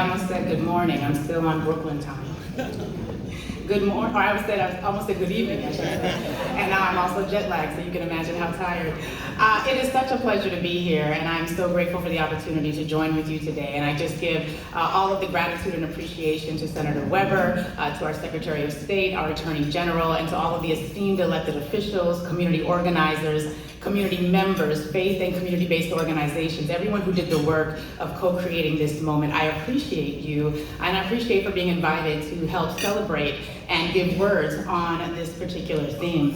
almost said good morning. I'm still on Brooklyn time. Good morning, or I almost said good evening, I should say. And now I'm also jet lagged, so you can imagine how tired. It is such a pleasure to be here, and I'm so grateful for the opportunity to join with you today. And I just give all of the gratitude and appreciation to Senator Weber, to our Secretary of State, our Attorney General, and to all of the esteemed elected officials, community organizers, community members, faith and community-based organizations, everyone who did the work of co-creating this moment. I appreciate you, and I appreciate for being invited to help celebrate and give words on this particular theme.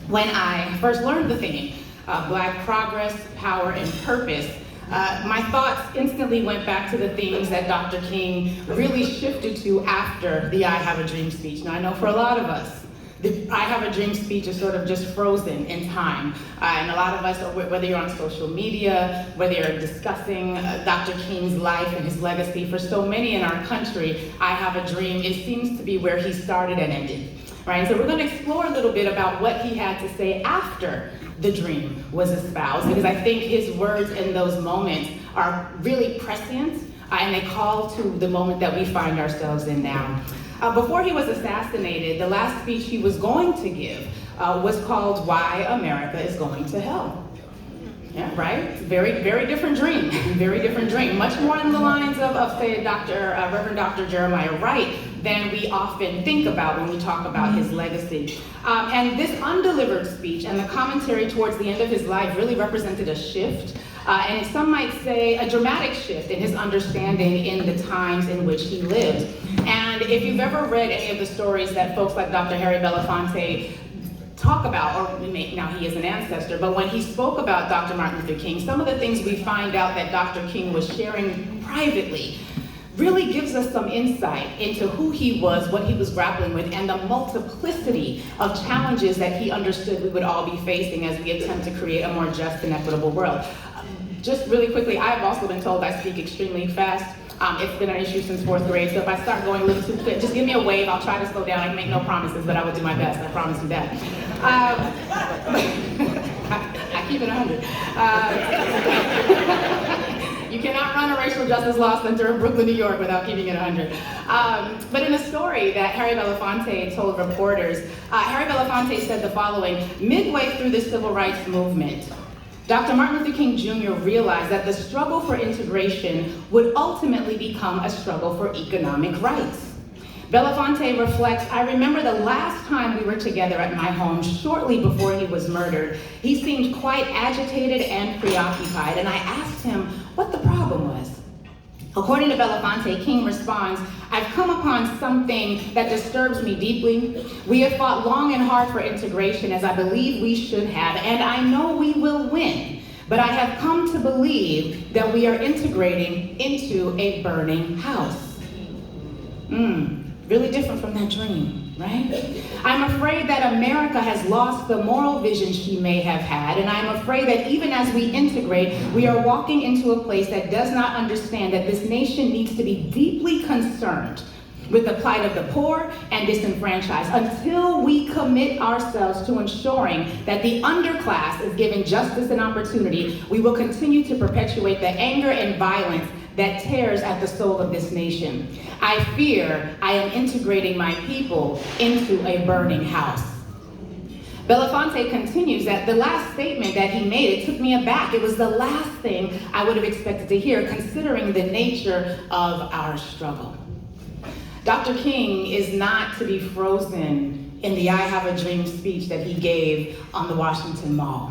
When I first learned the theme, Black progress, power, and purpose, my thoughts instantly went back to the themes that Dr. King really shifted to after the I Have a Dream speech. Now, I know for a lot of us, the I Have a Dream speech is sort of just frozen in time. And a lot of us, whether you're on social media, whether you're discussing Dr. King's life and his legacy, for so many in our country, I Have a Dream, it seems to be where he started and ended. Right? So we're going to explore a little bit about what he had to say after the dream was espoused, because I think his words in those moments are really prescient, and they call to the moment that we find ourselves in now. Before he was assassinated, the last speech he was going to give was called Why America is Going to Hell. Yeah, right? Very, very different dream. Very different dream. Much more in the lines of say, Reverend Dr. Jeremiah Wright than we often think about when we talk about his legacy. And this undelivered speech and the commentary towards the end of his life really represented a shift, and some might say a dramatic shift in his understanding in the times in which he lived. And if you've ever read any of the stories that folks like Dr. Harry Belafonte talk about, or now he is an ancestor, but when he spoke about Dr. Martin Luther King, some of the things we find out that Dr. King was sharing privately really gives us some insight into who he was, what he was grappling with, and the multiplicity of challenges that he understood we would all be facing as we attempt to create a more just and equitable world. Just really quickly, I've also been told I speak extremely fast. It's been an issue since 4th grade, so if I start going a little too quick, just give me a wave. I'll try to slow down. I can make no promises, but I will do my best. I promise you that. I keep it 100. You cannot run a racial justice law center in Brooklyn, New York without keeping it 100. But in a story that Harry Belafonte told reporters, Harry Belafonte said the following: midway through the civil rights movement, Dr. Martin Luther King Jr. realized that the struggle for integration would ultimately become a struggle for economic rights. Belafonte reflects, I remember the last time we were together at my home shortly before he was murdered. He seemed quite agitated and preoccupied, and I asked him what the problem was. According to Belafonte, King responds, I've come upon something that disturbs me deeply. We have fought long and hard for integration, as I believe we should have, and I know we will win. But I have come to believe that we are integrating into a burning house. Really different from that dream, right? I'm afraid that America has lost the moral vision she may have had, and I'm afraid that even as we integrate, we are walking into a place that does not understand that this nation needs to be deeply concerned with the plight of the poor and disenfranchised. Until we commit ourselves to ensuring that the underclass is given justice and opportunity, we will continue to perpetuate the anger and violence that tears at the soul of this nation. I fear I am integrating my people into a burning house. Belafonte continues that the last statement that he made, it took me aback. It was the last thing I would have expected to hear, considering the nature of our struggle. Dr. King is not to be frozen in the I Have a Dream speech that he gave on the Washington Mall.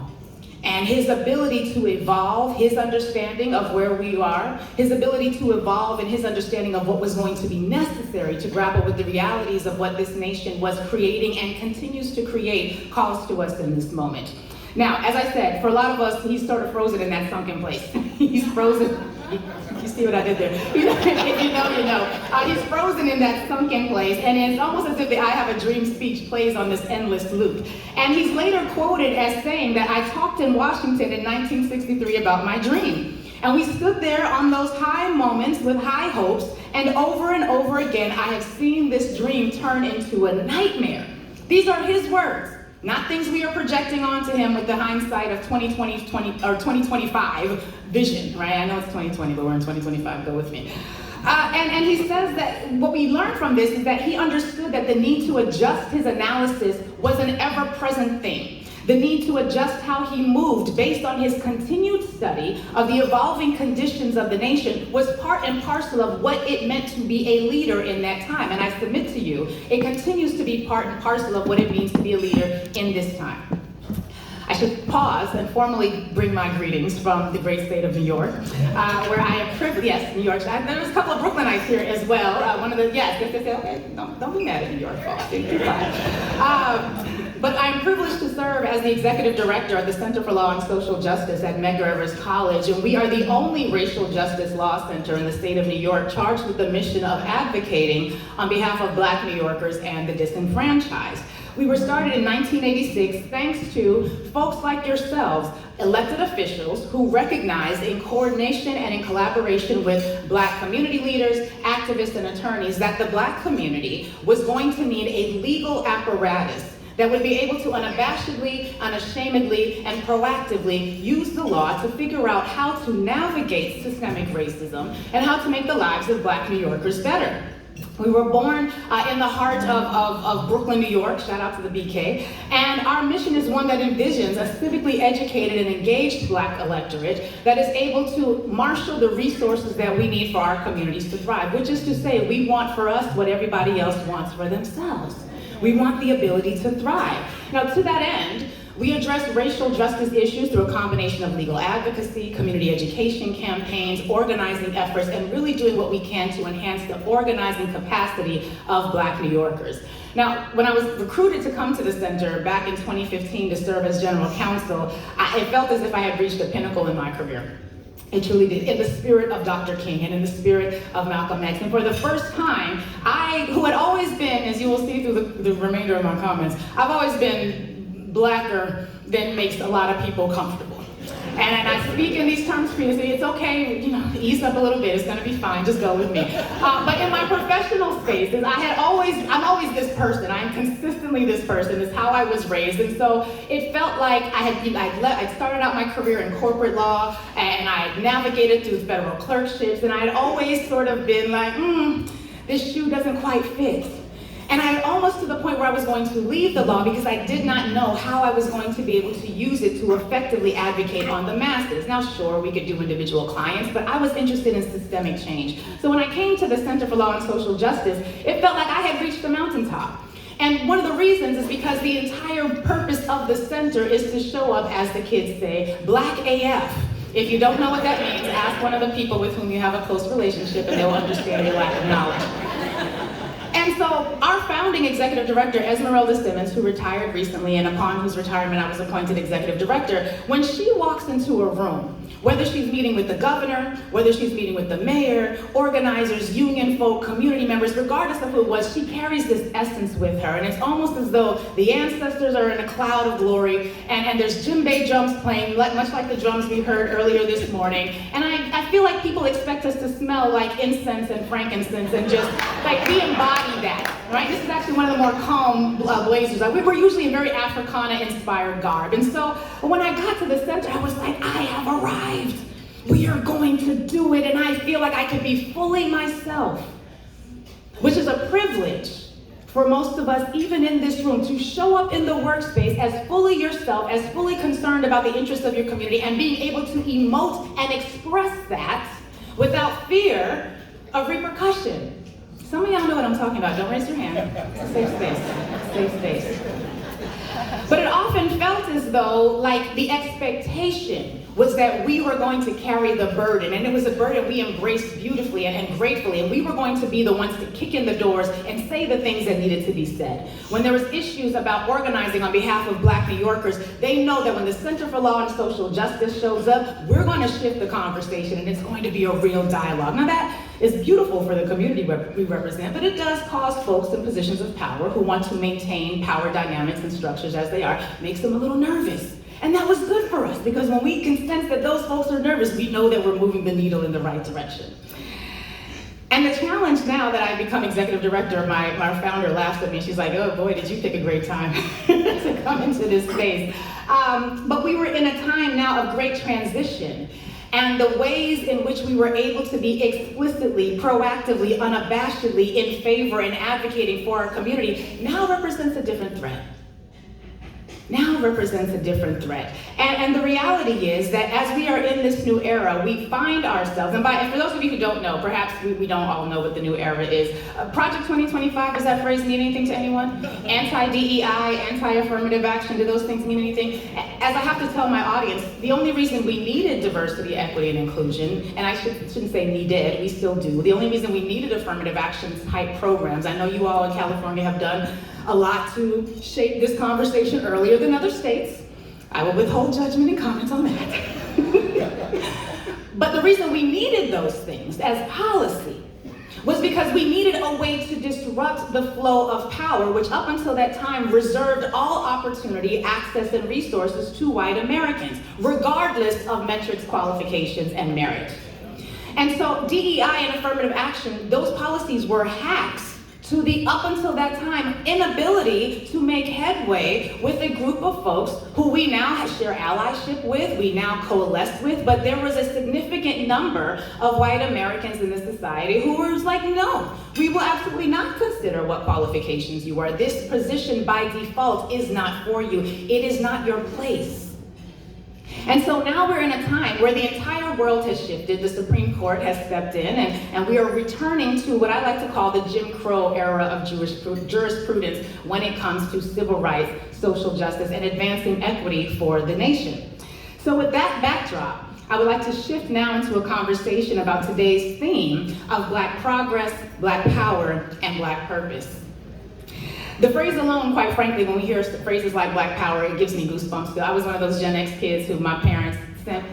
And his ability to evolve, his understanding of where we are, his ability to evolve and his understanding of what was going to be necessary to grapple with the realities of what this nation was creating and continues to create, calls to us in this moment. Now, as I said, for a lot of us, he's sort of frozen in that sunken place. He's frozen. You see what I did there? If you know, you know. He's frozen in that sunken place, and it's almost as if the I Have a Dream speech plays on this endless loop. And he's later quoted as saying that I talked in Washington in 1963 about my dream. And we stood there on those high moments with high hopes, and over again, I have seen this dream turn into a nightmare. These are his words. Not things we are projecting onto him with the hindsight of 2025 vision, right? I know it's 2020, but we're in 2025, go with me. And he says that what we learned from this is that he understood that the need to adjust his analysis was an ever-present thing. The need to adjust how he moved based on his continued study of the evolving conditions of the nation was part and parcel of what it meant to be a leader in that time. And I submit to you, it continues to be part and parcel of what it means to be a leader in this time. I should pause and formally bring my greetings from the great state of New York, where I am privileged, yes, New York. There's a couple of Brooklynites here as well. One of the, yes, they say, okay, don't be mad at New York, folks. But I'm privileged to serve as the executive director at the Center for Law and Social Justice at Medgar College, and we are the only racial justice law center in the state of New York charged with the mission of advocating on behalf of Black New Yorkers and the disenfranchised. We were started in 1986 thanks to folks like yourselves, elected officials who recognized in coordination and in collaboration with Black community leaders, activists, and attorneys that the Black community was going to need a legal apparatus that would be able to unabashedly, unashamedly, and proactively use the law to figure out how to navigate systemic racism and how to make the lives of Black New Yorkers better. We were born in the heart of Brooklyn, New York, shout out to the BK, and our mission is one that envisions a civically educated and engaged Black electorate that is able to marshal the resources that we need for our communities to thrive, which is to say we want for us what everybody else wants for themselves. We want the ability to thrive. Now, to that end, we address racial justice issues through a combination of legal advocacy, community education campaigns, organizing efforts, and really doing what we can to enhance the organizing capacity of Black New Yorkers. Now, when I was recruited to come to the center back in 2015 to serve as general counsel, it felt as if I had reached a pinnacle in my career. It truly did, in the spirit of Dr. King and in the spirit of Malcolm X. And for the first time, who had always been, as you will see through the remainder of my comments, I've always been Blacker than makes a lot of people comfortable. And I speak in these terms for you, so it's okay, ease up a little bit, it's gonna be fine, just go with me. But in my professional spaces, I'm always this person, I'm consistently this person, it's how I was raised. And so it felt like I started out my career in corporate law, and I navigated through federal clerkships, and I had always sort of been like, this shoe doesn't quite fit. And I almost to the point where I was going to leave the law because I did not know how I was going to be able to use it to effectively advocate on the masses. Now, sure, we could do individual clients, but I was interested in systemic change. So when I came to the Center for Law and Social Justice, it felt like I had reached the mountaintop. And one of the reasons is because the entire purpose of the center is to show up, as the kids say, Black AF. If you don't know what that means, ask one of the people with whom you have a close relationship and they'll understand your lack of knowledge. And so our founding executive director, Esmeralda Simmons, who retired recently and upon whose retirement I was appointed executive director, when she walks into a room, whether she's meeting with the governor, whether she's meeting with the mayor, organizers, union folk, community members, regardless of who it was, she carries this essence with her. And it's almost as though the ancestors are in a cloud of glory, and there's djembe drums playing, much like the drums we heard earlier this morning. And I feel like people expect us to smell like incense and frankincense and just like we embody that, right? This is actually one of the more calm blazers. We're usually in very Africana-inspired garb. And so when I got to the center, I was like, I have arrived. We are going to do it, and I feel like I can be fully myself, which is a privilege for most of us, even in this room, to show up in the workspace as fully yourself, as fully concerned about the interests of your community, and being able to emote and express that without fear of repercussion. Some of y'all know what I'm talking about. Don't raise your hand. It's a safe space. Safe space. But it often felt as though, like, the expectation was that we were going to carry the burden, and it was a burden we embraced beautifully and gratefully, and we were going to be the ones to kick in the doors and say the things that needed to be said. When there was issues about organizing on behalf of Black New Yorkers, they know that when the Center for Law and Social Justice shows up, we're going to shift the conversation, and it's going to be a real dialogue. Now that is beautiful for the community we represent, but it does cause folks in positions of power who want to maintain power dynamics and structures as they are, makes them a little nervous. And that was good for us, because when we can sense that those folks are nervous, we know that we're moving the needle in the right direction. And the challenge now that I've become executive director, my founder laughs at me. She's like, oh boy, did you pick a great time to come into this space. But we were in a time now of great transition. And the ways in which we were able to be explicitly, proactively, unabashedly in favor and advocating for our community now represents a different threat. Now represents a different threat. And the reality is that as we are in this new era, we find ourselves, and for those of you who don't know, perhaps we don't all know what the new era is. Project 2025, does that phrase mean anything to anyone? Anti-DEI, anti-affirmative action, do those things mean anything? As I have to tell my audience, the only reason we needed diversity, equity, and inclusion, and I shouldn't say needed, we still do, the only reason we needed affirmative action type programs, I know you all in California have done a lot to shape this conversation earlier than other states. I will withhold judgment and comments on that. But the reason we needed those things as policy was because we needed a way to disrupt the flow of power, which up until that time reserved all opportunity, access, and resources to white Americans, regardless of metrics, qualifications, and merit. And so DEI and affirmative action, those policies were hacks to the, up until that time, inability to make headway with a group of folks who we now share allyship with, we now coalesce with, but there was a significant number of white Americans in this society who were like, no, we will absolutely not consider what qualifications you are. This position by default is not for you. It is not your place. And so now we're in a time where the entire world has shifted, the Supreme Court has stepped in, and we are returning to what I like to call the Jim Crow era of jurisprudence when it comes to civil rights, social justice, and advancing equity for the nation. So with that backdrop, I would like to shift now into a conversation about today's theme of Black progress, Black power, and Black purpose. The phrase alone, quite frankly, when we hear phrases like Black power, it gives me goosebumps. I was one of those Gen X kids who my parents sent,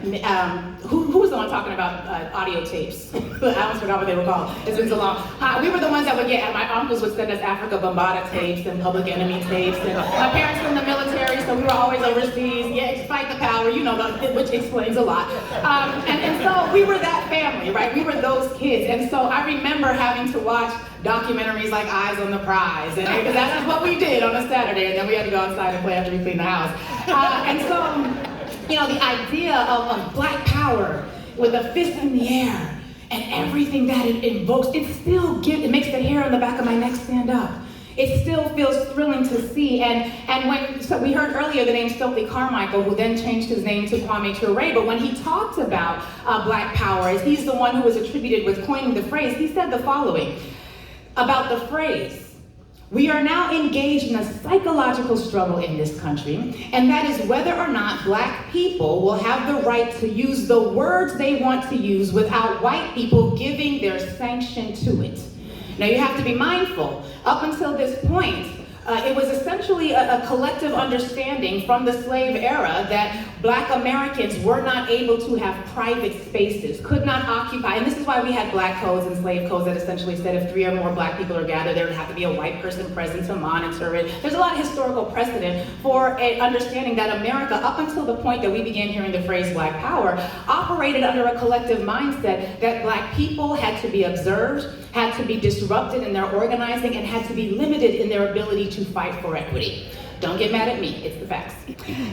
who was the one talking about audio tapes? I almost forgot what they were called. It's been so long. We were the ones that would get, my uncles would send us Africa Bombata tapes and Public Enemy tapes. And my parents were in the military, so we were always overseas. Yeah, fight the power, you know, which explains a lot. And so we were that family, right? We were those kids. And so I remember having to watch documentaries like Eyes on the Prize, and that's what we did on a Saturday, and then we had to go outside and play after we cleaned the house. And so, you know, the idea of Black power with a fist in the air and everything that it invokes, it makes the hair on the back of my neck stand up. It still feels thrilling to see, so we heard earlier the name Stokely Carmichael, who then changed his name to Kwame Ture, but when he talked about Black power, as he's the one who was attributed with coining the phrase, he said the following about the phrase: we are now engaged in a psychological struggle in this country, and that is whether or not Black people will have the right to use the words they want to use without white people giving their sanction to it. Now you have to be mindful, up until this point, it was essentially a collective understanding from the slave era that Black Americans were not able to have private spaces, could not occupy, and this is why we had Black codes and slave codes that essentially said if 3 or more Black people are gathered, there would have to be a white person present to monitor it. There's a lot of historical precedent for an understanding that America, up until the point that we began hearing the phrase Black power, operated under a collective mindset that Black people had to be observed, had to be disrupted in their organizing, and had to be limited in their ability to fight for equity. Don't get mad at me, it's the facts.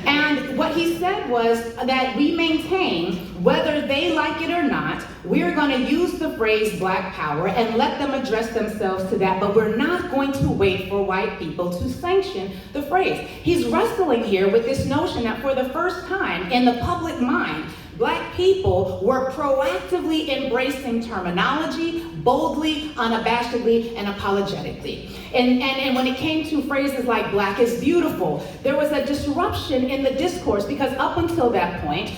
And what he said was that we maintain, whether they like it or not, we're going to use the phrase Black power and let them address themselves to that, but we're not going to wait for white people to sanction the phrase. He's wrestling here with this notion that for the first time in the public mind, Black people were proactively embracing terminology, boldly, unabashedly, and apologetically. And when it came to phrases like Black is beautiful, there was a disruption in the discourse, because up until that point,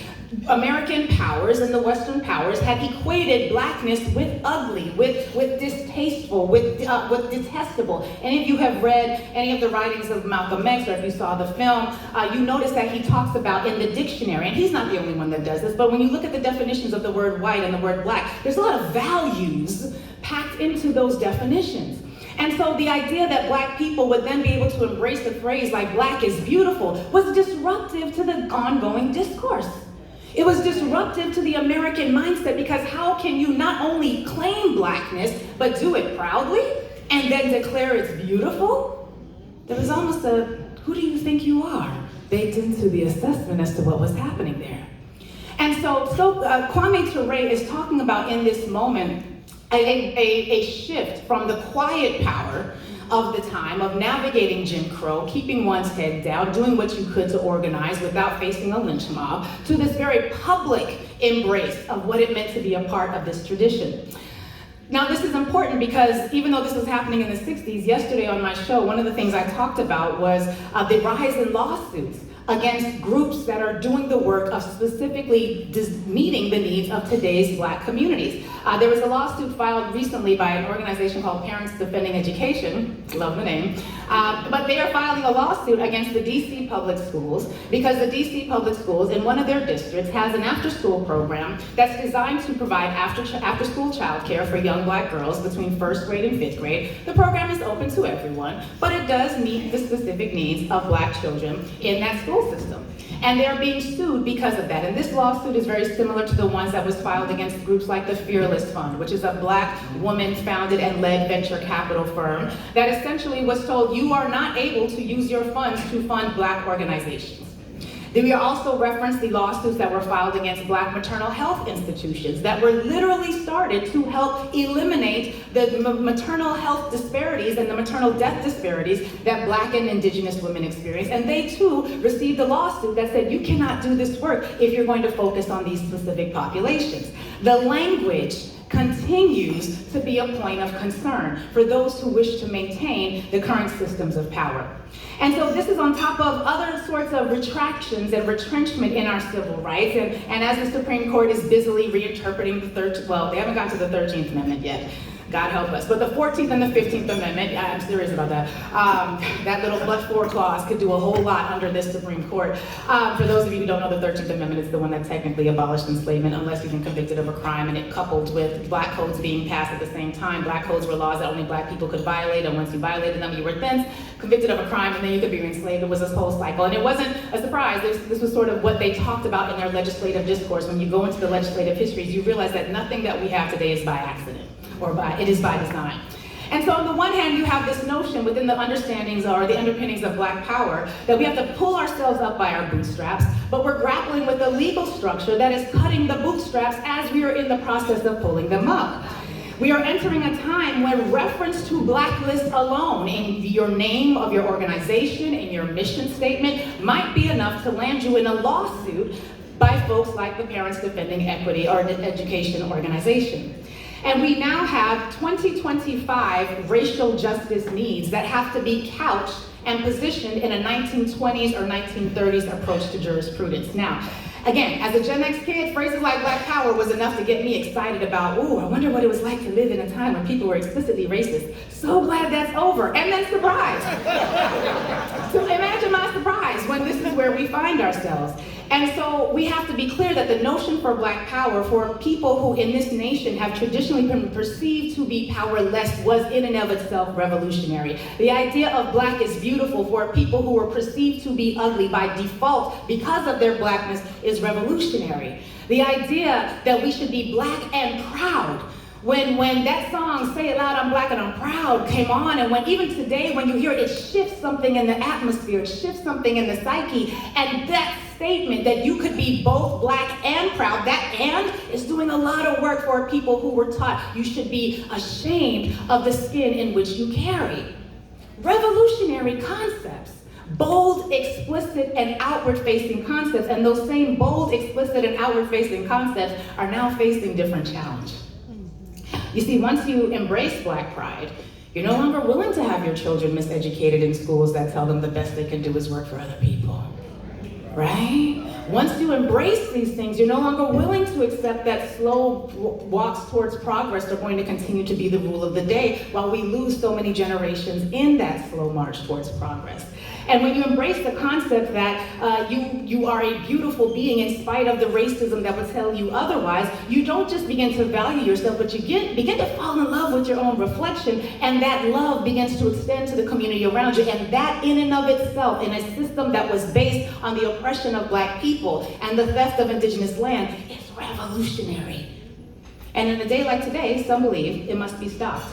American powers and the Western powers had equated Blackness with ugly, with distasteful, with detestable. And if you have read any of the writings of Malcolm X, or if you saw the film, you notice that he talks about in the dictionary, and he's not the only one that does this, but when you look at the definitions of the word white and the word Black, there's a lot of values packed into those definitions. And so the idea that Black people would then be able to embrace the phrase like Black is beautiful was disruptive to the ongoing discourse. It was disruptive to the American mindset, because how can you not only claim Blackness, but do it proudly and then declare it's beautiful? There was almost a, who do you think you are, baked into the assessment as to what was happening there. And so Kwame Ture is talking about in this moment a shift from the quiet power of the time of navigating Jim Crow, keeping one's head down, doing what you could to organize without facing a lynch mob, to this very public embrace of what it meant to be a part of this tradition. Now, this is important because even though this was happening in the 60s, yesterday on my show, one of the things I talked about was the rise in lawsuits against groups that are doing the work of specifically meeting the needs of today's Black communities. There was a lawsuit filed recently by an organization called Parents Defending Education, love the name, but they are filing a lawsuit against the DC Public Schools because the DC Public Schools in one of their districts has an after-school program that's designed to provide after-school childcare for young Black girls between 1st grade and 5th grade. The program is open to everyone, but it does meet the specific needs of Black children in that school system. And they're being sued because of that. And this lawsuit is very similar to the ones that was filed against groups like the Fearless Fund, which is a Black woman-founded and led venture capital firm that essentially was told, you are not able to use your funds to fund Black organizations. Then we also referenced the lawsuits that were filed against Black maternal health institutions that were literally started to help eliminate the maternal health disparities and the maternal death disparities that Black and Indigenous women experience. And they too received a lawsuit that said you cannot do this work if you're going to focus on these specific populations. The language continues to be a point of concern for those who wish to maintain the current systems of power. And so this is on top of other sorts of retractions and retrenchment in our civil rights. And as the Supreme Court is busily reinterpreting they haven't gotten to the 13th Amendment yet. God help us. But the 14th and the 15th Amendment, I'm serious about that. That little but-for clause could do a whole lot under this Supreme Court. For those of you who don't know, the 13th Amendment is the one that technically abolished enslavement unless you've been convicted of a crime, and it coupled with Black codes being passed at the same time. Black codes were laws that only Black people could violate, and once you violated them, you were then convicted of a crime, and then you could be enslaved. It was this whole cycle, and it wasn't a surprise. This was sort of what they talked about in their legislative discourse. When you go into the legislative histories, you realize that nothing that we have today is by accident. It is by design. And so on the one hand, you have this notion within the understandings or the underpinnings of Black power that we have to pull ourselves up by our bootstraps, but we're grappling with a legal structure that is cutting the bootstraps as we are in the process of pulling them up. We are entering a time when reference to blacklist alone in your name of your organization, in your mission statement, might be enough to land you in a lawsuit by folks like the Parents Defending Equity or the Education organization. And we now have 2025 racial justice needs that have to be couched and positioned in a 1920s or 1930s approach to jurisprudence. Now, again, as a Gen X kid, phrases like Black power was enough to get me excited about, I wonder what it was like to live in a time when people were explicitly racist. So glad that's over. And then surprise. So imagine my surprise when this is where we find ourselves. And so we have to be clear that the notion for Black power for people who in this nation have traditionally been perceived to be powerless was in and of itself revolutionary. The idea of Black is beautiful for people who were perceived to be ugly by default because of their Blackness is revolutionary. The idea that we should be Black and proud. When that song, Say It Loud, I'm Black and I'm Proud, came on, and when even today when you hear it, it shifts something in the atmosphere, it shifts something in the psyche, and that statement that you could be both Black and proud, that and is doing a lot of work for people who were taught you should be ashamed of the skin in which you carry. Revolutionary concepts. Bold, explicit, and outward-facing concepts, and those same bold, explicit, and outward-facing concepts are now facing different challenges. You see, once you embrace Black pride, you're no longer willing to have your children miseducated in schools that tell them the best they can do is work for other people, right? Once you embrace these things, you're no longer willing to accept that slow walks towards progress are going to continue to be the rule of the day while we lose so many generations in that slow march towards progress. And when you embrace the concept that you are a beautiful being in spite of the racism that would tell you otherwise, you don't just begin to value yourself, but you begin to fall in love with your own reflection, and that love begins to extend to the community around you. And that in and of itself, in a system that was based on the oppression of Black people and the theft of indigenous land, is revolutionary. And in a day like today, some believe it must be stopped.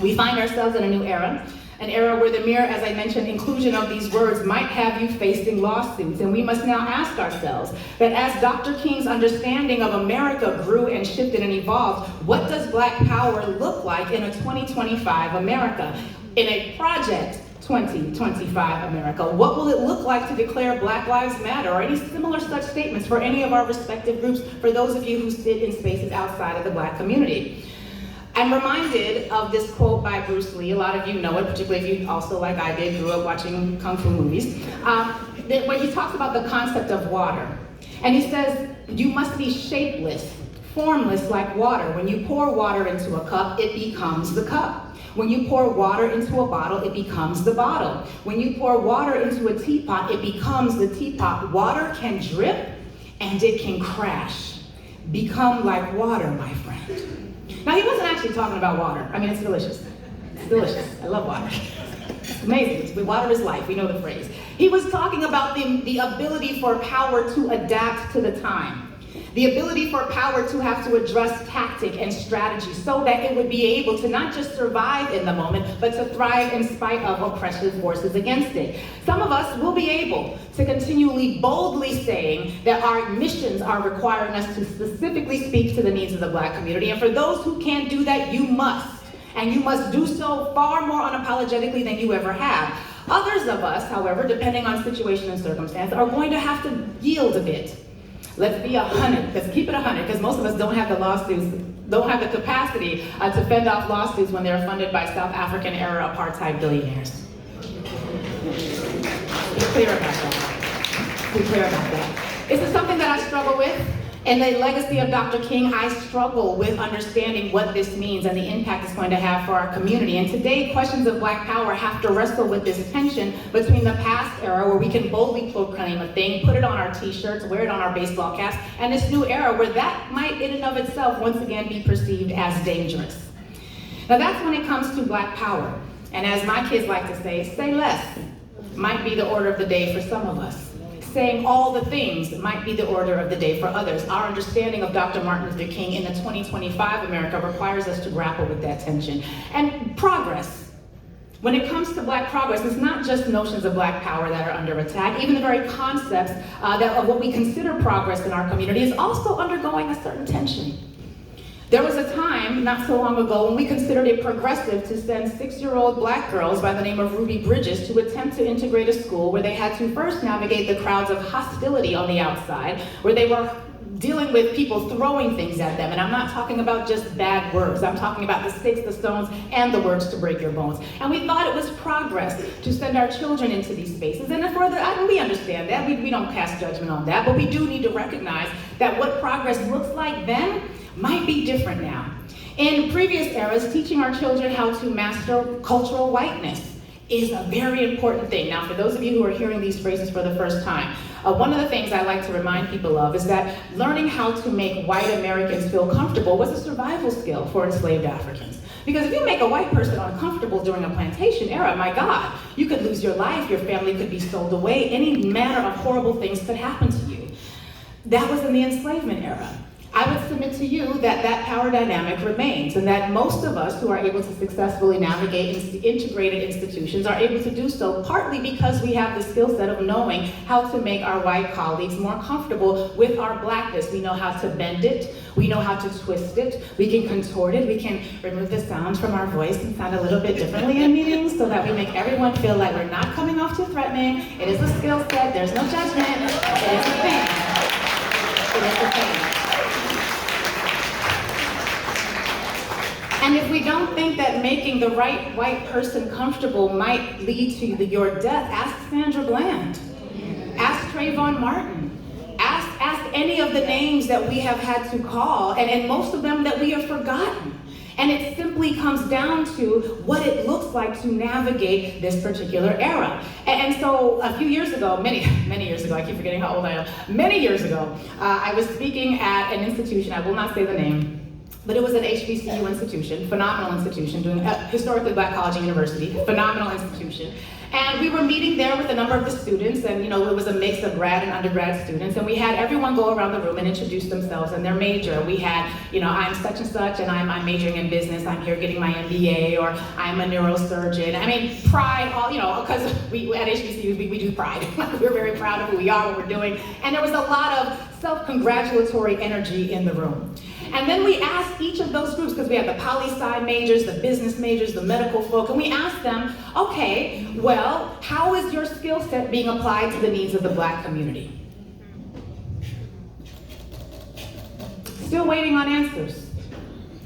We find ourselves in a new era, an era where the mere, as I mentioned, inclusion of these words might have you facing lawsuits. And we must now ask ourselves that as Dr. King's understanding of America grew and shifted and evolved, what does Black power look like in a 2025 America? In a Project 2025 America? What will it look like to declare Black Lives Matter or any similar such statements for any of our respective groups, for those of you who sit in spaces outside of the Black community? I'm reminded of this quote by Bruce Lee. A lot of you know it, particularly if you also, like I did, grew up watching Kung Fu movies, where he talks about the concept of water. And he says, you must be shapeless, formless like water. When you pour water into a cup, it becomes the cup. When you pour water into a bottle, it becomes the bottle. When you pour water into a teapot, it becomes the teapot. Water can drip and it can crash. Become like water, my friend. Now, he wasn't actually talking about water. I mean, it's delicious. It's delicious. I love water. It's amazing. Water is life. We know the phrase. He was talking about the ability for power to adapt to the time. The ability for power to have to address tactic and strategy so that it would be able to not just survive in the moment, but to thrive in spite of oppressive forces against it. Some of us will be able to continually boldly saying that our missions are requiring us to specifically speak to the needs of the Black community. And for those who can't do that, you must. And you must do so far more unapologetically than you ever have. Others of us, however, depending on situation and circumstance, are going to have to yield a bit. Let's be 100, let's keep it 100, because most of us don't have the lawsuits, don't have the capacity to fend off lawsuits when they're funded by South African era apartheid billionaires. Be clear about that. Be clear about that. This is something that I struggle with. In the legacy of Dr. King, I struggle with understanding what this means and the impact it's going to have for our community. And today, questions of Black power have to wrestle with this tension between the past era, where we can boldly proclaim a thing, put it on our t-shirts, wear it on our baseball caps, and this new era where that might in and of itself once again be perceived as dangerous. Now that's when it comes to Black power. And as my kids like to say less might be the order of the day for some of us. Saying all the things might be the order of the day for others. Our understanding of Dr. Martin Luther King in the 2025 America requires us to grapple with that tension. And progress. When it comes to Black progress, it's not just notions of Black power that are under attack. Even the very concepts of what we consider progress in our community is also undergoing a certain tension. There was a time, not so long ago, when we considered it progressive to send 6-year-old Black girls by the name of Ruby Bridges to attempt to integrate a school where they had to first navigate the crowds of hostility on the outside, where they were dealing with people throwing things at them. And I'm not talking about just bad words. I'm talking about the sticks, the stones, and the words to break your bones. And we thought it was progress to send our children into these spaces. And we understand that. We don't cast judgment on that. But we do need to recognize that what progress looks like then might be different now. In previous eras, teaching our children how to master cultural whiteness is a very important thing. Now, for those of you who are hearing these phrases for the first time, one of the things I like to remind people of is that learning how to make white Americans feel comfortable was a survival skill for enslaved Africans. Because if you make a white person uncomfortable during a plantation era, my God, you could lose your life, your family could be sold away, any manner of horrible things could happen to you. That was in the enslavement era. I would submit to you that that power dynamic remains, and that most of us who are able to successfully navigate integrated institutions are able to do so partly because we have the skill set of knowing how to make our white colleagues more comfortable with our Blackness. We know how to bend it, we know how to twist it, we can contort it, we can remove the sound from our voice and sound a little bit differently in meetings so that we make everyone feel like we're not coming off too threatening. It is a skill set, there's no judgment, it is a thing. It is a thing. And if we don't think that making the right white person comfortable might lead to your death, ask Sandra Bland, ask Trayvon Martin, ask any of the names that we have had to call, and most of them that we have forgotten. And it simply comes down to what it looks like to navigate this particular era. And so a few years ago, many years ago, I keep forgetting how old I am, many years ago, I was speaking at an institution, I will not say the name, but it was an HBCU institution, phenomenal institution, doing historically black college and university, phenomenal institution. And we were meeting there with a number of the students, and it was a mix of grad and undergrad students, and we had everyone go around the room and introduce themselves and their major. We had, I'm such and such, and I'm majoring in business, I'm here getting my MBA, or I'm a neurosurgeon. I mean, pride, because we at HBCUs, we do pride. We're very proud of who we are, what we're doing, and there was a lot of self-congratulatory energy in the room. And then we asked each of those groups, because we had the poli-sci majors, the business majors, the medical folk, and we asked them, okay, well, how is your skill set being applied to the needs of the black community? Still waiting on answers.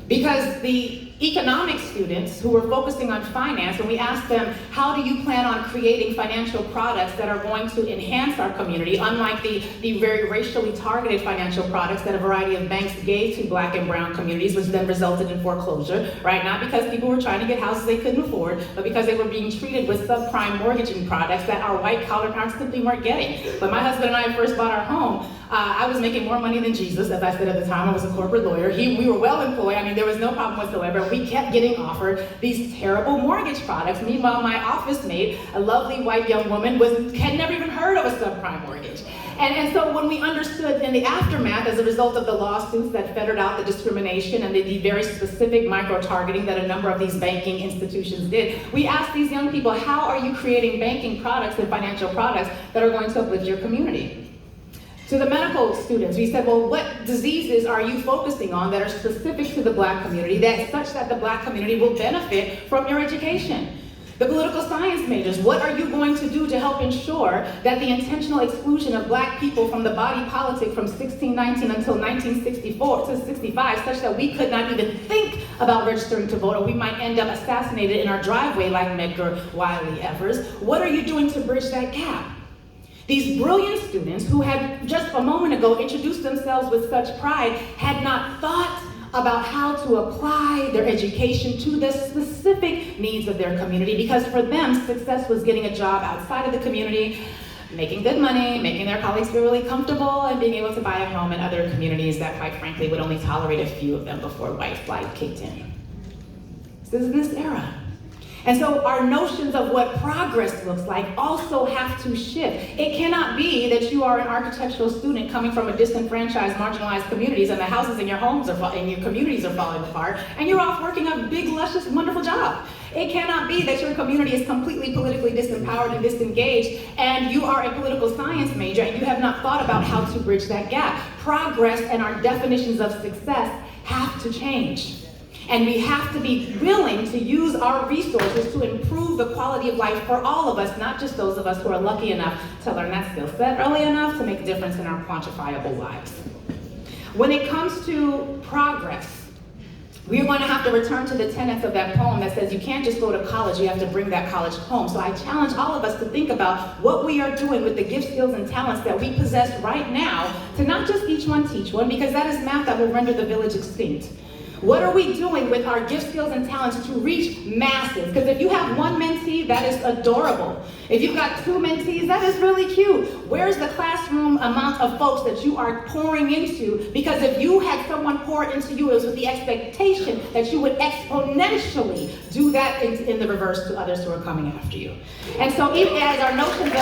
Because the economics students who were focusing on finance, when we asked them, how do you plan on creating financial products that are going to enhance our community, unlike the very racially targeted financial products that a variety of banks gave to black and brown communities, which then resulted in foreclosure, right? Not because people were trying to get houses they couldn't afford, but because they were being treated with subprime mortgaging products that our white counterparts simply weren't getting. When my husband and I first bought our home, I was making more money than Jesus, as I said at the time. I was a corporate lawyer. We were well employed. I mean, there was no problem whatsoever. We kept getting offered these terrible mortgage products. Meanwhile, my office mate, a lovely white young woman, had never even heard of a subprime mortgage. And so when we understood in the aftermath, as a result of the lawsuits that fettered out the discrimination and the very specific micro-targeting that a number of these banking institutions did, we asked these young people, how are you creating banking products and financial products that are going to uplift your community? To the medical students, we said, well, what diseases are you focusing on that are specific to the black community, such that the black community will benefit from your education? The political science majors, what are you going to do to help ensure that the intentional exclusion of black people from the body politic from 1619 until 1964 to 65, such that we could not even think about registering to vote, or we might end up assassinated in our driveway like Medgar, Wiley, Evers? What are you doing to bridge that gap? These brilliant students who had just a moment ago introduced themselves with such pride had not thought about how to apply their education to the specific needs of their community, because for them, success was getting a job outside of the community, making good money, making their colleagues feel really comfortable, and being able to buy a home in other communities that, quite frankly, would only tolerate a few of them before white flight kicked in. This is this era. And so our notions of what progress looks like also have to shift. It cannot be that you are an architectural student coming from a disenfranchised, marginalized communities, and the houses in your homes and your communities are falling apart, and you're off working a big, luscious, wonderful job. It cannot be that your community is completely politically disempowered and disengaged, and you are a political science major, and you have not thought about how to bridge that gap. Progress and our definitions of success have to change. And we have to be willing to use our resources to improve the quality of life for all of us, not just those of us who are lucky enough to learn that skill set early enough to make a difference in our quantifiable lives. When it comes to progress, we're going to have to return to the tenets of that poem that says you can't just go to college, you have to bring that college home. So I challenge all of us to think about what we are doing with the gifts, skills, and talents that we possess right now, to not just each one teach one, because that is math that will render the village extinct. What are we doing with our gifts, skills, and talents to reach masses? Because if you have one mentee, that is adorable. If you've got two mentees, that is really cute. Where's the classroom amount of folks that you are pouring into? Because if you had someone pour into you, it was with the expectation that you would exponentially do that in the reverse to others who are coming after you. And so even as our notions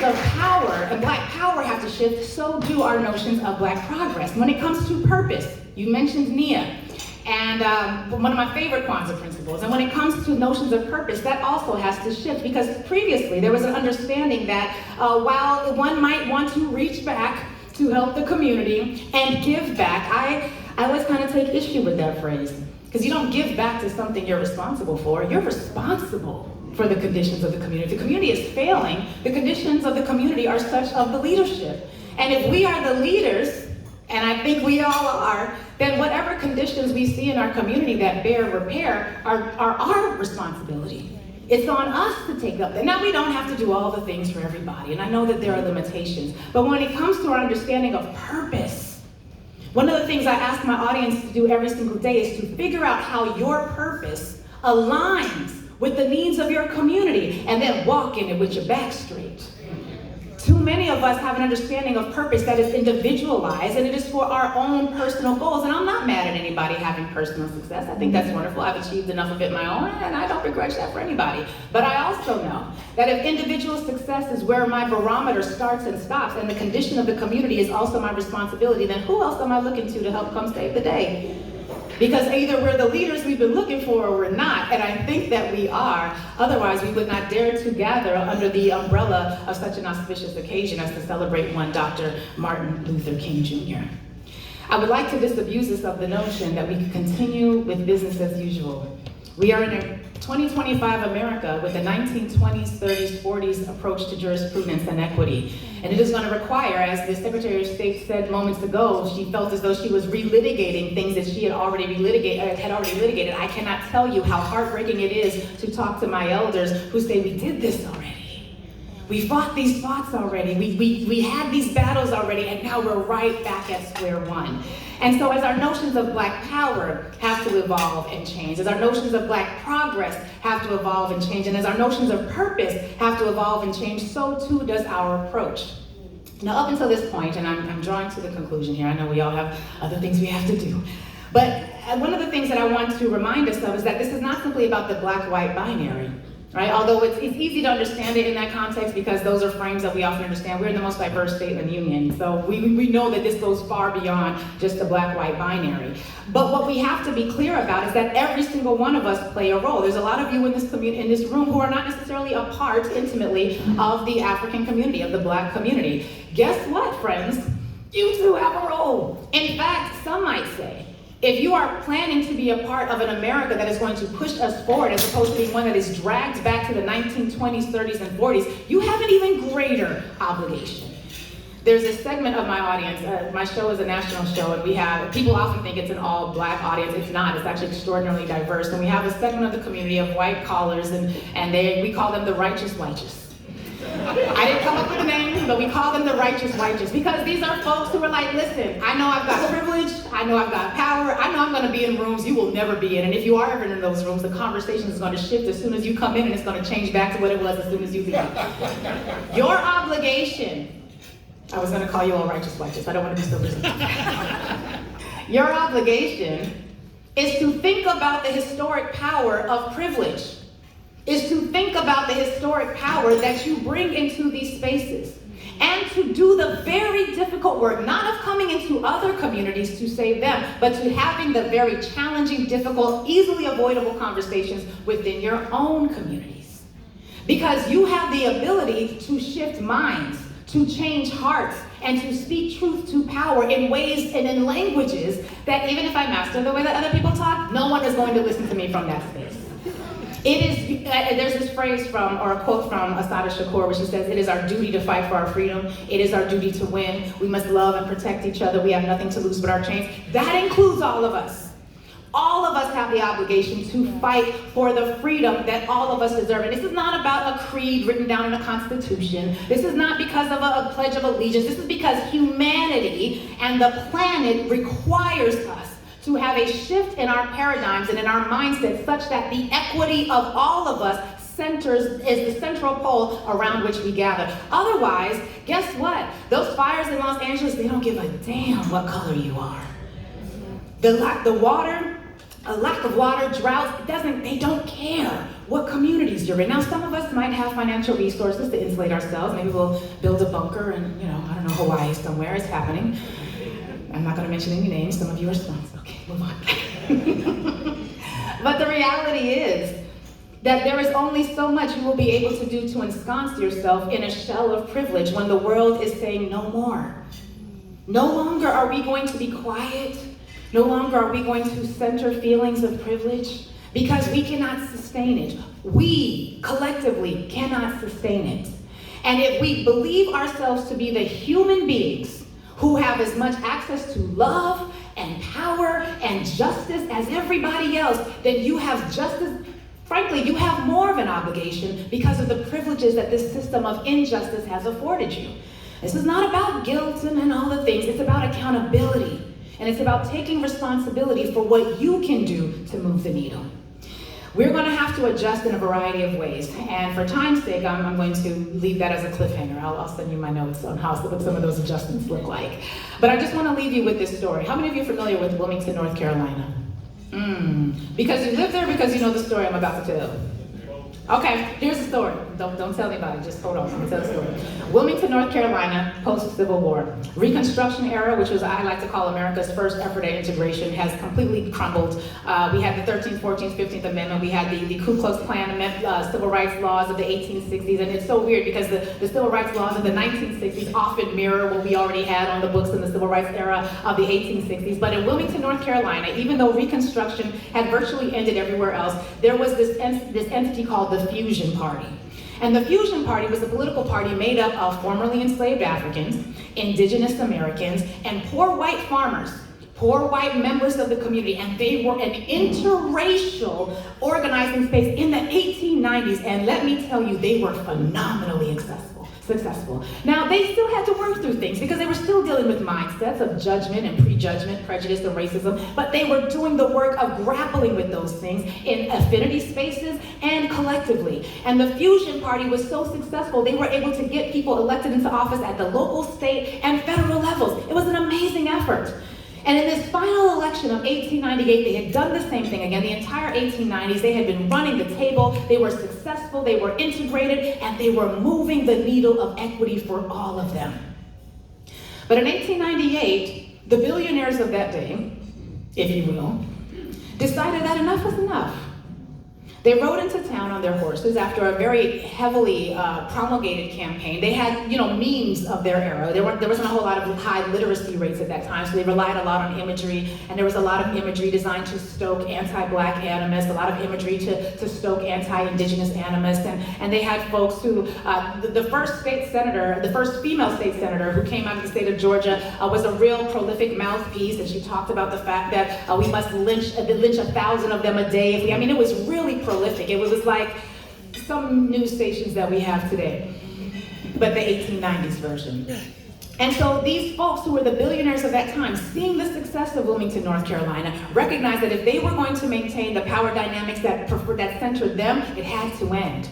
of power and black power have to shift, so do our notions of black progress. When it comes to purpose, you mentioned Nia, and one of my favorite Kwanzaa principles. And when it comes to notions of purpose, that also has to shift, because previously there was an understanding that while one might want to reach back to help the community and give back, I always kind of take issue with that phrase, because you don't give back to something you're responsible for. You're responsible for the conditions of the community. If the community is failing, the conditions of the community are such of the leadership. And if we are the leaders, and I think we all are, then whatever conditions we see in our community that bear repair are our responsibility. It's on us to take up that. Now, we don't have to do all the things for everybody, and I know that there are limitations, but when it comes to our understanding of purpose, one of the things I ask my audience to do every single day is to figure out how your purpose aligns with the needs of your community, and then walk in it with your back straight. Too many of us have an understanding of purpose that is individualized, and it is for our own personal goals. And I'm not mad at anybody having personal success. I think that's wonderful. I've achieved enough of it my own, and I don't begrudge that for anybody. But I also know that if individual success is where my barometer starts and stops, and the condition of the community is also my responsibility, then who else am I looking to help come save the day? Because either we're the leaders we've been looking for or we're not, and I think that we are. Otherwise, we would not dare to gather under the umbrella of such an auspicious occasion as to celebrate one Dr. Martin Luther King Jr. I would like to disabuse us of the notion that we can continue with business as usual. We are in a 2025 America with a 1920s, 30s, 40s approach to jurisprudence and equity. And it is going to require, as the Secretary of State said moments ago, she felt as though she was relitigating things that she had already litigated. I cannot tell you how heartbreaking it is to talk to my elders who say, we did this already. We fought these fights already. We had these battles already, and now we're right back at square one. And so as our notions of Black power have to evolve and change, as our notions of Black progress have to evolve and change, and as our notions of purpose have to evolve and change, so too does our approach. Now, up until this point, and I'm drawing to the conclusion here, I know we all have other things we have to do, but one of the things that I want to remind us of is that this is not simply about the Black-white binary. Right? Although it's easy to understand it in that context because those are frames that we often understand. We're in the most diverse state in the union, so we know that this goes far beyond just the Black-white binary. But what we have to be clear about is that every single one of us play a role. There's a lot of you in this room who are not necessarily a part intimately of the African community, of the Black community. Guess what, friends? You too have a role. In fact, some might say, if you are planning to be a part of an America that is going to push us forward as opposed to being one that is dragged back to the 1920s, 30s, and 40s, you have an even greater obligation. There's a segment of my audience, my show is a national show, and we have, people often think it's an all Black audience. It's not, it's actually extraordinarily diverse. And we have a segment of the community of white collars, and we call them the righteous whiteous. I didn't come up with a name, but we call them the righteous righteous because these are folks who are like, listen, I know I've got privilege, I know I've got power, I know I'm going to be in rooms you will never be in, and if you are ever in those rooms, the conversation is going to shift as soon as you come in, and it's going to change back to what it was as soon as you leave. Your obligation, I was going to call you all righteous righteous, I don't want to be so busy. Your obligation is to think about the historic power of privilege. Is to think about the historic power that you bring into these spaces and to do the very difficult work, not of coming into other communities to save them, but to having the very challenging, difficult, easily avoidable conversations within your own communities. Because you have the ability to shift minds, to change hearts, and to speak truth to power in ways and in languages that even if I master the way that other people talk, no one is going to listen to me from that space. There's this phrase or a quote from Assata Shakur where she says, it is our duty to fight for our freedom. It is our duty to win. We must love and protect each other. We have nothing to lose but our chains. That includes all of us. All of us have the obligation to fight for the freedom that all of us deserve. And this is not about a creed written down in a constitution. This is not because of a pledge of allegiance. This is because humanity and the planet requires us to have a shift in our paradigms and in our mindsets such that the equity of all of us is the central pole around which we gather. Otherwise, guess what? Those fires in Los Angeles, they don't give a damn what color you are. A lack of water, droughts, they don't care what communities you're in. Now, some of us might have financial resources to insulate ourselves. Maybe we'll build a bunker in, I don't know, Hawaii somewhere. It's happening. I'm not going to mention any names. Some of you are sponsored. Okay, move on. But the reality is that there is only so much you will be able to do to ensconce yourself in a shell of privilege when the world is saying no more. No longer are we going to be quiet. No longer are we going to center feelings of privilege because we cannot sustain it. We collectively cannot sustain it. And if we believe ourselves to be the human beings who have as much access to love and power and justice as everybody else, then you have frankly, you have more of an obligation because of the privileges that this system of injustice has afforded you. This is not about guilt and all the things, it's about accountability. And it's about taking responsibility for what you can do to move the needle. We're going to have to adjust in a variety of ways, and for time's sake, I'm going to leave that as a cliffhanger. I'll send you my notes on what some of those adjustments look like. But I just want to leave you with this story. How many of you are familiar with Wilmington, North Carolina? Because you live there, because you know the story I'm about to tell. Okay, here's the story. Don't tell anybody, just hold on, I'm gonna tell the story. Wilmington, North Carolina, post-Civil War. Reconstruction era, which was, I like to call America's first effort at integration, has completely crumbled. We had the 13th, 14th, 15th Amendment, we had the Ku Klux Klan civil rights laws of the 1860s, and it's so weird because the civil rights laws of the 1960s often mirror what we already had on the books in the civil rights era of the 1860s. But in Wilmington, North Carolina, even though Reconstruction had virtually ended everywhere else, there was this entity called the Fusion Party. And the Fusion Party was a political party made up of formerly enslaved Africans, indigenous Americans, and poor white farmers, poor white members of the community, and they were an interracial organizing space in the 1890s, and let me tell you, they were phenomenally successful. Now, they still had to work through things because they were still dealing with mindsets of judgment and prejudgment, prejudice and racism, but they were doing the work of grappling with those things in affinity spaces and collectively. And the Fusion Party was so successful, they were able to get people elected into office at the local, state, and federal levels. It was an amazing effort. And in this final election of 1898, they had done the same thing again. The entire 1890s, they had been running the table, they were successful, they were integrated, and they were moving the needle of equity for all of them. But in 1898, the billionaires of that day, if you will, decided that enough was enough. They rode into town on their horses after a very heavily promulgated campaign. They had, memes of their era. There wasn't a whole lot of high literacy rates at that time, so they relied a lot on imagery, and there was a lot of imagery designed to stoke anti-black animus, a lot of imagery to stoke anti-indigenous animus, and they had folks who, the first female state senator who came out of the state of Georgia was a real prolific mouthpiece, and she talked about the fact that we must lynch 1,000 of them a day. It was really prolific. It was like some news stations that we have today, but the 1890s version. And so these folks who were the billionaires of that time, seeing the success of Wilmington, North Carolina, recognized that if they were going to maintain the power dynamics that centered them, it had to end.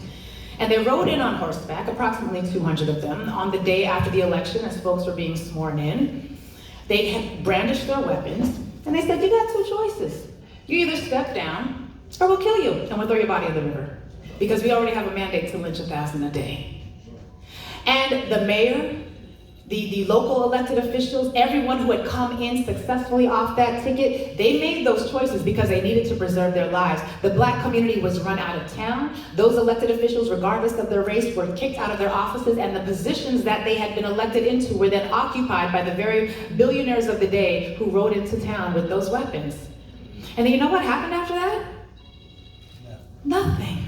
And they rode in on horseback, approximately 200 of them, on the day after the election as folks were being sworn in. They had brandished their weapons, and they said, you got two choices. You either step down, or we'll kill you, and we'll throw your body in the river. Because we already have a mandate to lynch 1,000 a day. And the mayor, the local elected officials, everyone who had come in successfully off that ticket, they made those choices because they needed to preserve their lives. The black community was run out of town. Those elected officials, regardless of their race, were kicked out of their offices, and the positions that they had been elected into were then occupied by the very billionaires of the day who rode into town with those weapons. And then you know what happened after that? Nothing.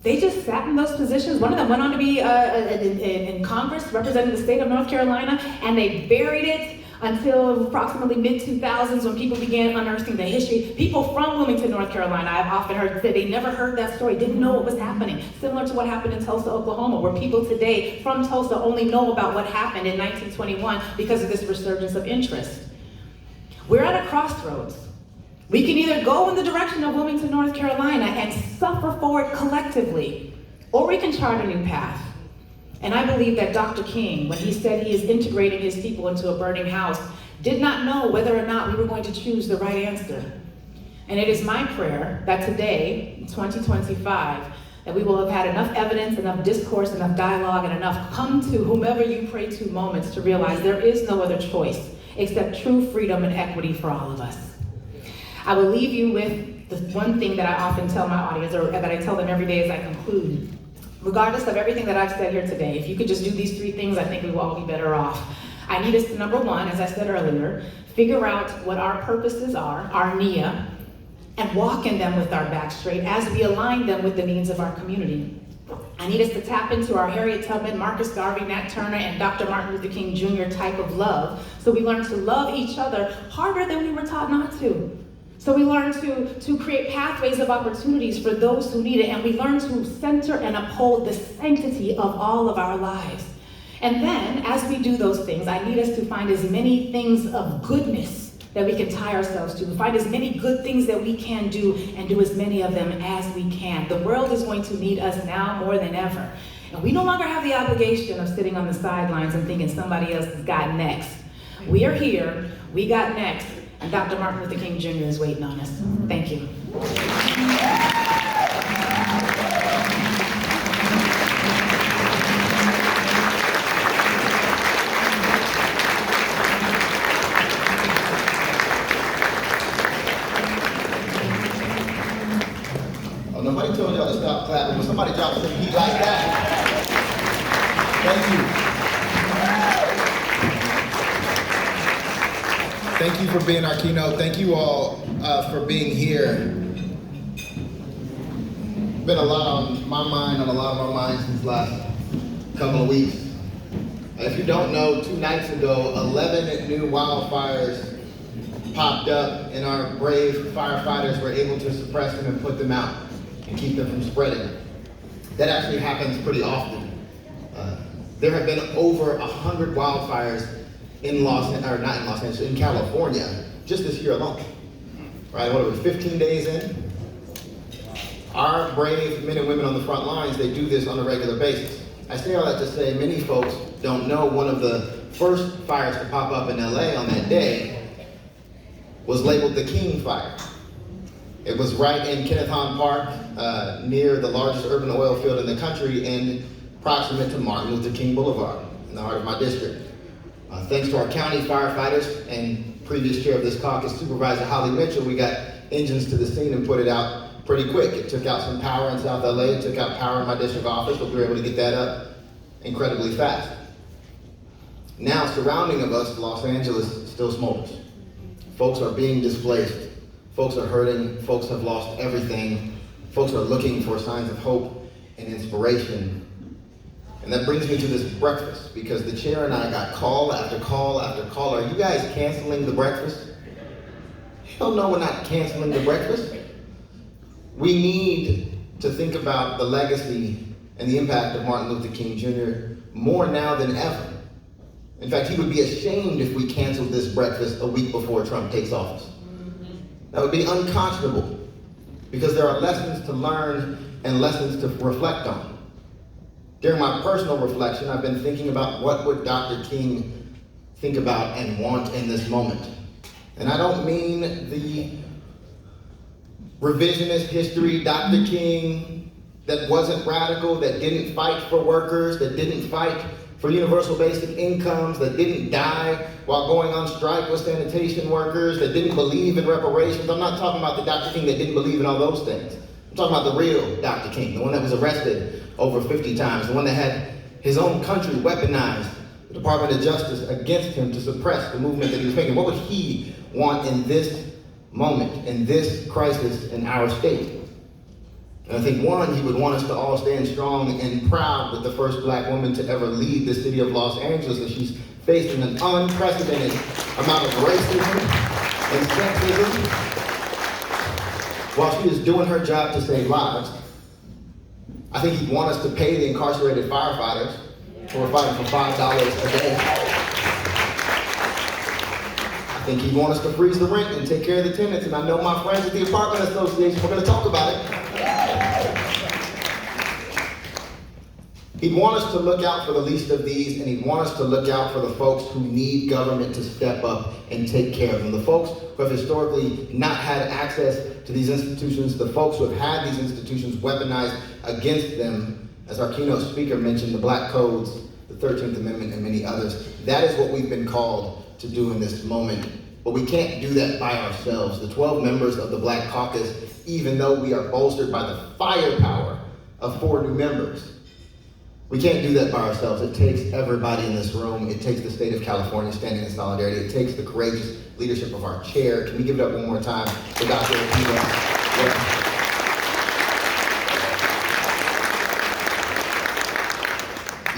They just sat in those positions. One of them went on to be in Congress representing the state of North Carolina, and they buried it until approximately mid-2000s when people began unearthing the history. People from Wilmington, North Carolina, I've often heard say they never heard that story, didn't know what was happening. Similar to what happened in Tulsa, Oklahoma, where people today from Tulsa only know about what happened in 1921 because of this resurgence of interest. We're at a crossroads. We can either go in the direction of Wilmington, North Carolina and suffer for it collectively, or we can chart a new path. And I believe that Dr. King, when he said he is integrating his people into a burning house, did not know whether or not we were going to choose the right answer. And it is my prayer that today, in 2025, that we will have had enough evidence, enough discourse, enough dialogue, and enough come to whomever you pray to moments to realize there is no other choice except true freedom and equity for all of us. I will leave you with the one thing that I often tell my audience, or that I tell them every day as I conclude. Regardless of everything that I've said here today, if you could just do these three things, I think we will all be better off. I need us to, number one, as I said earlier, figure out what our purposes are, our NIA, and walk in them with our back straight as we align them with the needs of our community. I need us to tap into our Harriet Tubman, Marcus Garvey, Nat Turner, and Dr. Martin Luther King Jr. type of love, so we learn to love each other harder than we were taught not to. So we learn to create pathways of opportunities for those who need it, and we learn to center and uphold the sanctity of all of our lives. And then, as we do those things, I need us to find as many things of goodness that we can tie ourselves to. Find as many good things that we can do and do as many of them as we can. The world is going to need us now more than ever. And we no longer have the obligation of sitting on the sidelines and thinking somebody else has got next. We are here, we got next, and Dr. Martin Luther King Jr. is waiting on us. Thank you. Nobody told y'all to stop clapping, but somebody dropped some heat like that. Thank you. Thank you for being our keynote. Thank you all for being here. Been a lot on my mind, on a lot of our minds these last couple of weeks. If you don't know, 2 nights ago, 11 new wildfires popped up, and our brave firefighters were able to suppress them and put them out and keep them from spreading. That actually happens pretty often. There have been over 100 wildfires in in California, just this year alone. Right, what are we, 15 days in? Our brave men and women on the front lines, they do this on a regular basis. I say all that to say many folks don't know one of the first fires to pop up in LA on that day was labeled the King Fire. It was right in Kenneth Hahn Park, near the largest urban oil field in the country and proximate to Martin Luther King Boulevard, in the heart of my district. Thanks to our county firefighters and previous chair of this caucus, Supervisor Holly Mitchell, we got engines to the scene and put it out pretty quick. It took out some power in South LA, it took out power in my district office, but we were able to get that up incredibly fast. Now, surrounding of us, Los Angeles still smolders. Folks are being displaced. Folks are hurting, folks have lost everything, folks are looking for signs of hope and inspiration. And that brings me to this breakfast, because the chair and I got call after call after call. Are you guys canceling the breakfast? Hell no, we're not canceling the breakfast. We need to think about the legacy and the impact of Martin Luther King Jr. more now than ever. In fact, he would be ashamed if we canceled this breakfast a week before Trump takes office. That would be unconscionable, because there are lessons to learn and lessons to reflect on. During my personal reflection, I've been thinking about what would Dr. King think about and want in this moment. And I don't mean the revisionist history Dr. King that wasn't radical, that didn't fight for workers, that didn't fight for universal basic incomes, that didn't die while going on strike with sanitation workers, that didn't believe in reparations. I'm not talking about the Dr. King that didn't believe in all those things. I'm talking about the real Dr. King, the one that was arrested over 50 times, the one that had his own country weaponized, the Department of Justice against him to suppress the movement that he was making. What would he want in this moment, in this crisis in our state? And I think, one, he would want us to all stand strong and proud with the first black woman to ever lead the city of Los Angeles, as she's facing an unprecedented amount of racism and sexism while she is doing her job to save lives. I think he'd want us to pay the incarcerated firefighters who are fighting for $5 a day. I think he'd want us to freeze the rent and take care of the tenants. And I know my friends at the Apartment Association, we're going to talk about it. He'd want us to look out for the least of these, and he'd want us to look out for the folks who need government to step up and take care of them. The folks who have historically not had access to these institutions, the folks who have had these institutions weaponized against them. As our keynote speaker mentioned, the Black Codes, the 13th Amendment, and many others. That is what we've been called to do in this moment. But we can't do that by ourselves. The 12 members of the Black Caucus, even though we are bolstered by the firepower of 4 new members, we can't do that by ourselves. It takes everybody in this room. It takes the state of California standing in solidarity. It takes the courageous leadership of our chair. Can we give it up one more time for Dr. Akina?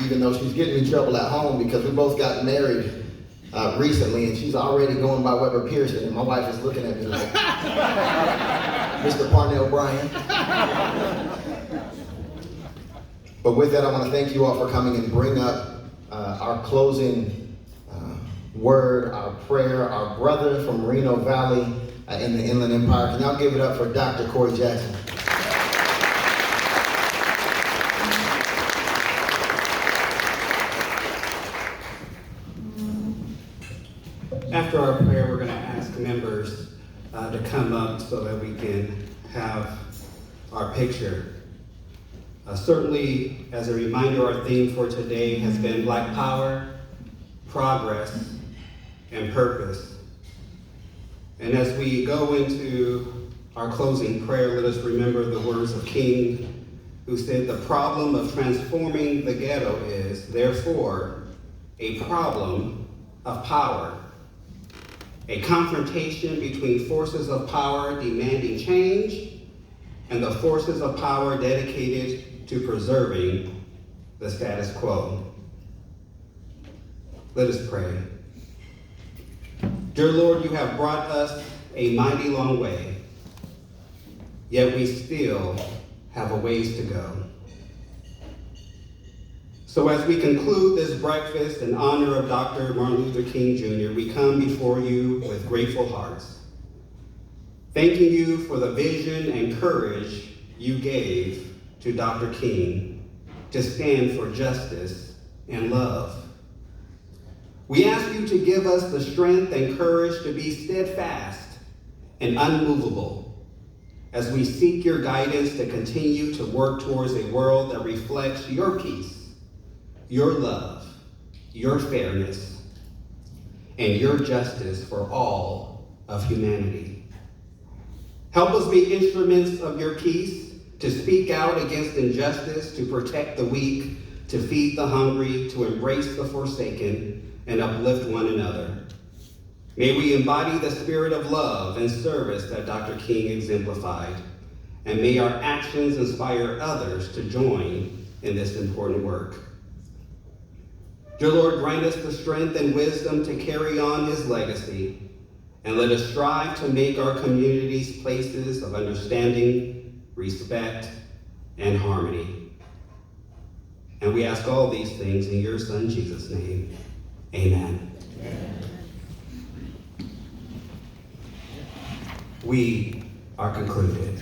Even though she's getting in trouble at home because we both got married recently, and she's already going by Weber Pearson, and my wife is looking at me like, Mr. Parnell Bryan. But with that, I want to thank you all for coming and bring up our closing word, our prayer, our brother from Reno Valley in the Inland Empire. Can y'all give it up for Dr. Corey Jackson? After our prayer, we're going to ask members to come up so that we can have our picture. Certainly, as a reminder, our theme for today has been Black Power, Progress, and Purpose. And as we go into our closing prayer, let us remember the words of King, who said, "The problem of transforming the ghetto is, therefore, a problem of power. A confrontation between forces of power demanding change and the forces of power dedicated to preserving the status quo." Let us pray. Dear Lord, you have brought us a mighty long way, yet we still have a ways to go. So as we conclude this breakfast in honor of Dr. Martin Luther King Jr., we come before you with grateful hearts, thanking you for the vision and courage you gave to Dr. King to stand for justice and love. We ask you to give us the strength and courage to be steadfast and unmovable as we seek your guidance to continue to work towards a world that reflects your peace, your love, your fairness, and your justice for all of humanity. Help us be instruments of your peace, to speak out against injustice, to protect the weak, to feed the hungry, to embrace the forsaken, and uplift one another. May we embody the spirit of love and service that Dr. King exemplified, and may our actions inspire others to join in this important work. Dear Lord, grant us the strength and wisdom to carry on his legacy, and let us strive to make our communities places of understanding, respect, and harmony. And we ask all these things in your Son, Jesus' name. Amen. We are concluded.